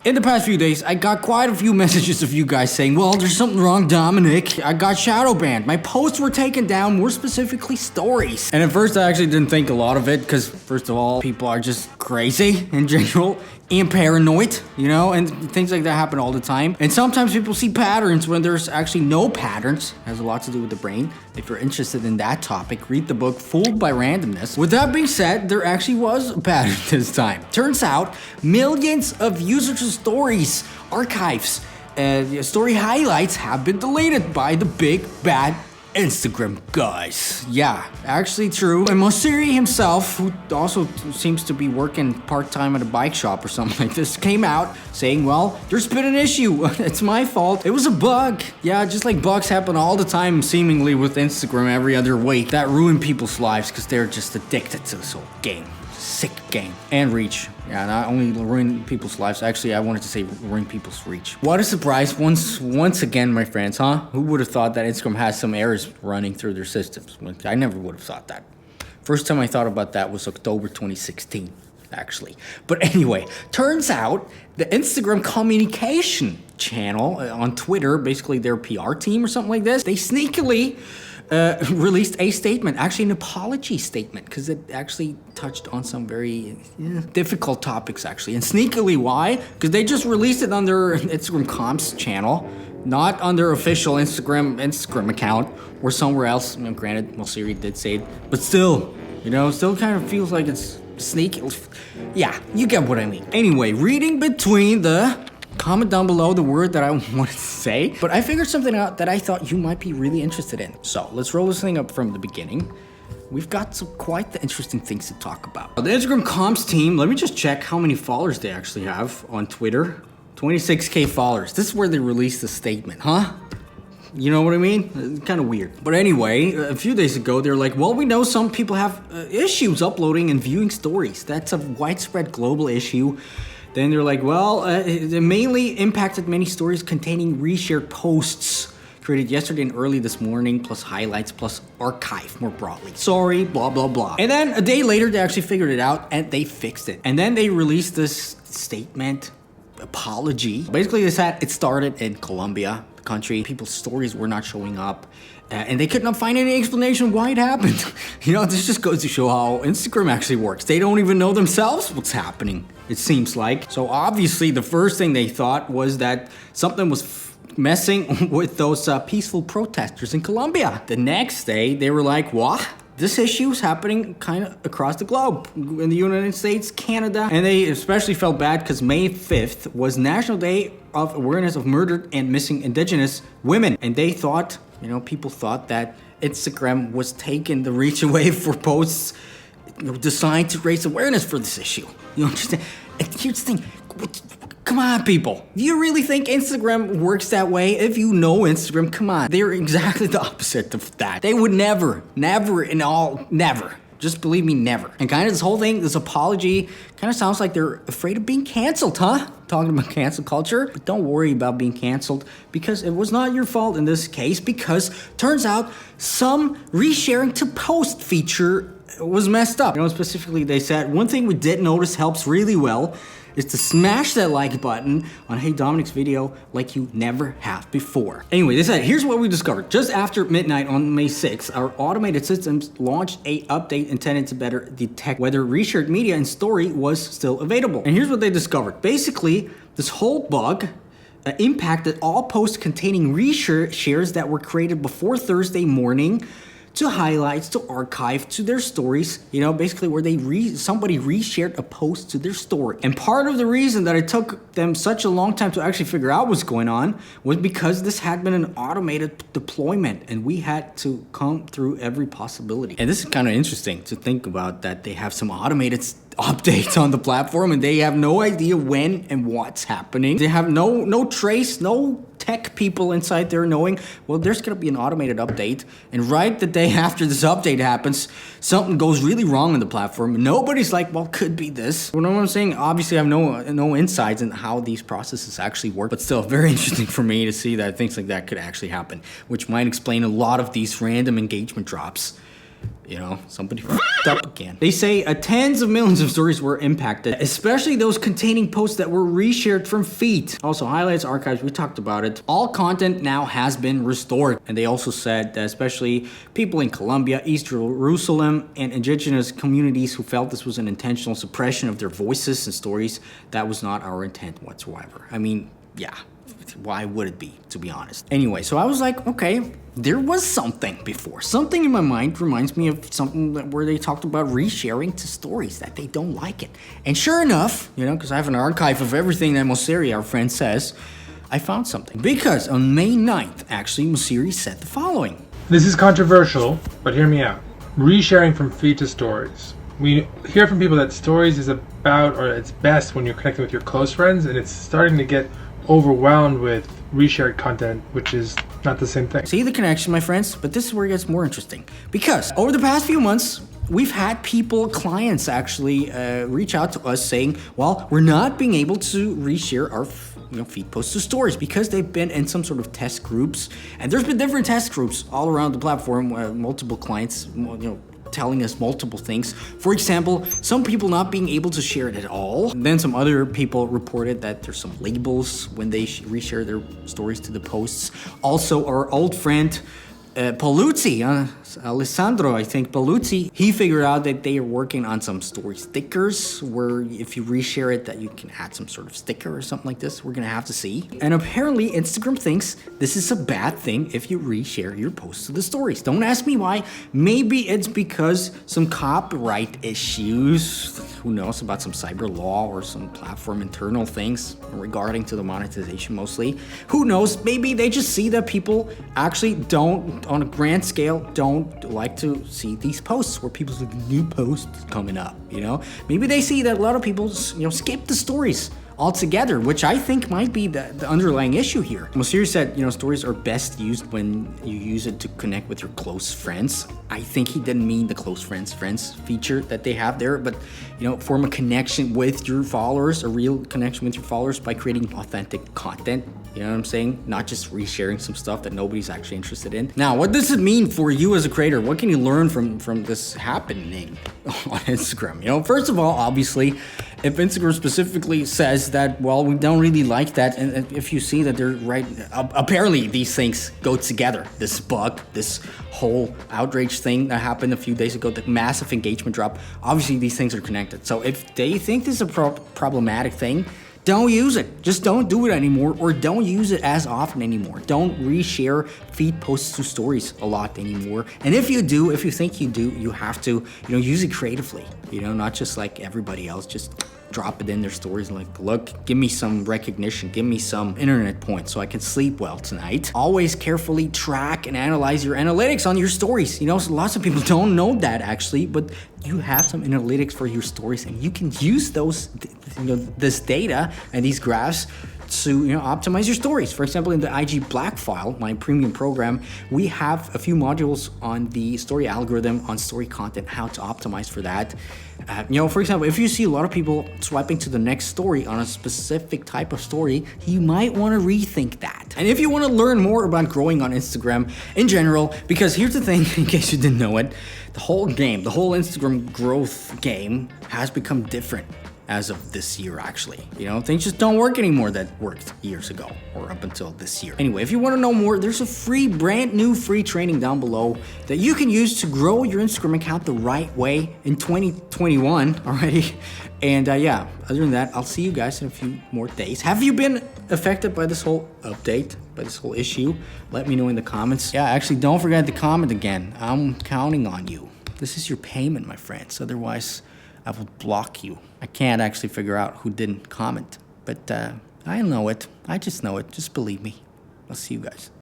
In the past few days, I got quite a few messages of you guys saying, well, there's something wrong, Dominik. I got shadowbanned. My posts were taken down, more specifically stories. And at first, I actually didn't think a lot of it, because first of all, people are just crazy in general and paranoid, you know, and things like that happen all the time. And sometimes people see patterns when there's actually no patterns. It has a lot to do with the brain. If you're interested in that topic, read the book Fooled by Randomness. With that being said, there actually was a pattern this time. Turns out, millions of users' stories, archives, story highlights have been deleted by the big bad Instagram guys. Yeah, actually true. And Mosiri himself, who also seems to be working part-time at a bike shop or something like this, came out saying, well, there's been an issue. It's my fault. It was a bug. Yeah, just like bugs happen all the time, seemingly with Instagram every other week, that ruin people's lives because they're just addicted to this whole game. Sick game. And reach. Yeah, not only ruin people's lives, actually I wanted to say ruin people's reach. What a surprise once again, my friends, huh? Who would have thought that Instagram has some errors running through their systems? I never would have thought that. First time I thought about that was October 2016, actually. But anyway, turns out the Instagram communication channel on Twitter, basically their PR team or something like this, they sneakily released a statement, actually an apology statement, because it actually touched on some very difficult topics, actually. And sneakily, why? Because they just released it on their Instagram comms channel, not on their official Instagram account, or somewhere else. You know, granted, Siri did say it, but still, you know, still kind of feels like it's sneaky. Yeah, you get what I mean. Anyway, reading between the... Comment down below the word that I wanted to say, but I figured something out that I thought you might be really interested in. So let's roll this thing up from the beginning. We've got some quite the interesting things to talk about. The Instagram comms team, let me just check how many followers they actually have on Twitter. 26K followers. This is where they released the statement, huh? You know what I mean? It's kind of weird. But anyway, a few days ago, they're like, well, we know some people have issues uploading and viewing stories. That's a widespread global issue. Then they're like, well, it mainly impacted many stories containing reshared posts created yesterday and early this morning, plus highlights, plus archive more broadly. Sorry, blah, blah, blah. And then a day later, they actually figured it out and they fixed it. And then they released this statement, apology. Basically, they said it started in Colombia, the country. People's stories were not showing up. And they could not find any explanation why it happened. You know, this just goes to show how Instagram actually works. They don't even know themselves what's happening, it seems like. So obviously, the first thing they thought was that something was messing with those peaceful protesters in Colombia. The next day, they were like, what? This issue is happening kind of across the globe, in the United States, Canada. And they especially felt bad because May 5th was National Day of Awareness of Murdered and Missing Indigenous Women. And they thought, you know, people thought that Instagram was taking the reach away for posts, you know, designed to raise awareness for this issue. You understand? And here's the thing. Come on, people. Do you really think Instagram works that way? If you know Instagram, come on. They're exactly the opposite of that. They would never. Just believe me, never. And kind of this whole thing, this apology, kind of sounds like they're afraid of being canceled, huh? Talking about cancel culture. But don't worry about being canceled, because it was not your fault in this case, because turns out some resharing to post feature was messed up. You know, specifically they said, one thing we did notice helps really well is to smash that like button on heyDominik's video like you never have before. Anyway, they said, here's what we discovered. Just after midnight on May 6th, our automated systems launched a update intended to better detect whether reshared media and story was still available. And here's what they discovered. Basically, this whole bug impacted all posts containing reshares that were created before Thursday morning, to highlights, to archive, to their stories, you know, basically where somebody reshared a post to their story. And part of the reason that it took them such a long time to actually figure out what's going on was because this had been an automated deployment and we had to come through every possibility. And this is kind of interesting to think about, that they have some automated updates on the platform and they have no idea when and what's happening. They have no trace, no tech people inside there knowing, well, there's gonna be an automated update, and right the day after this update happens, something goes really wrong on the platform. Nobody's like, well, could be this. You know what I'm saying? Obviously, I have no insights in how these processes actually work, but still very interesting for me to see that things like that could actually happen, which might explain a lot of these random engagement drops You know, somebody f***ed up again. They say tens of millions of stories were impacted, especially those containing posts that were reshared from feed. Also, highlights, archives, we talked about it. All content now has been restored. And they also said that especially people in Colombia, East Jerusalem, and indigenous communities who felt this was an intentional suppression of their voices and stories, that was not our intent whatsoever. I mean, yeah. Why would it be, to be honest? Anyway, so I was like, okay, there was something before. Something in my mind reminds me of something where they talked about resharing to stories that they don't like it. And sure enough, you know, because I have an archive of everything that Mosseri, our friend, says, I found something. Because on May 9th, actually, Mosseri said the following. This is controversial, but hear me out. Resharing from feed to stories. We hear from people that stories is about, or it's best when you're connecting with your close friends, and it's starting to get overwhelmed with reshared content, which is not the same thing. See the connection, my friends? But this is where it gets more interesting. Because over the past few months, we've had clients actually reach out to us saying, well, we're not being able to reshare our feed posts to stories because they've been in some sort of test groups. And there's been different test groups all around the platform, multiple clients, telling us multiple things. For example, some people not being able to share it at all. And then some other people reported that there's some labels when they reshare their stories to the posts. Also, our old friend Paluzzi, Alessandro, I think Paluzzi, he figured out that they are working on some story stickers where if you reshare it that you can add some sort of sticker or something like this. We're gonna have to see. And apparently Instagram thinks this is a bad thing if you reshare your posts to the stories. Don't ask me why. Maybe it's because some copyright issues, who knows, about some cyber law or some platform internal things regarding to the monetization mostly. Who knows, maybe they just see that people actually don't, on a grand scale, don't like to see these posts where people's like new posts coming up, you know? Maybe they see that a lot of people, skip the stories altogether, which I think might be the underlying issue here. Mosseri said, stories are best used when you use it to connect with your close friends. I think he didn't mean the close friends feature that they have there, but, form a connection with your followers, a real connection with your followers by creating authentic content. You know what I'm saying? Not just resharing some stuff that nobody's actually interested in. Now, what does it mean for you as a creator? What can you learn from this happening on Instagram? First of all, obviously, if Instagram specifically says that, well, we don't really like that, and if you see that they're right, apparently these things go together. This bug, this whole outrage thing that happened a few days ago, the massive engagement drop, obviously these things are connected. So if they think this is a problematic thing, don't use it. Just don't do it anymore, or don't use it as often anymore. Don't reshare feed posts to stories a lot anymore. And if you think you do, you have to, use it creatively. Not just like everybody else, just drop it in their stories and like, look, give me some recognition, give me some internet points so I can sleep well tonight. Always carefully track and analyze your analytics on your stories. Lots of people don't know that actually, but you have some analytics for your stories and you can use those, this data and these graphs to optimize your stories. For example, in the IG Black file, my premium program, we have a few modules on the story algorithm, on story content, how to optimize for that. For example, if you see a lot of people swiping to the next story on a specific type of story, you might want to rethink that. And if you want to learn more about growing on Instagram in general, because here's the thing, in case you didn't know it, the whole Instagram growth game has become different as of this year, actually. Things just don't work anymore that worked years ago or up until this year. Anyway, if you want to know more, there's a brand new free training down below that you can use to grow your Instagram account the right way in 2021 already. And other than that, I'll see you guys in a few more days. Have you been affected by this whole update, by this whole issue? Let me know in the comments. Yeah, actually, don't forget to comment again. I'm counting on you. This is your payment, my friends. Otherwise, I will block you. I can't actually figure out who didn't comment, but I know it. I just know it. Just believe me. I'll see you guys.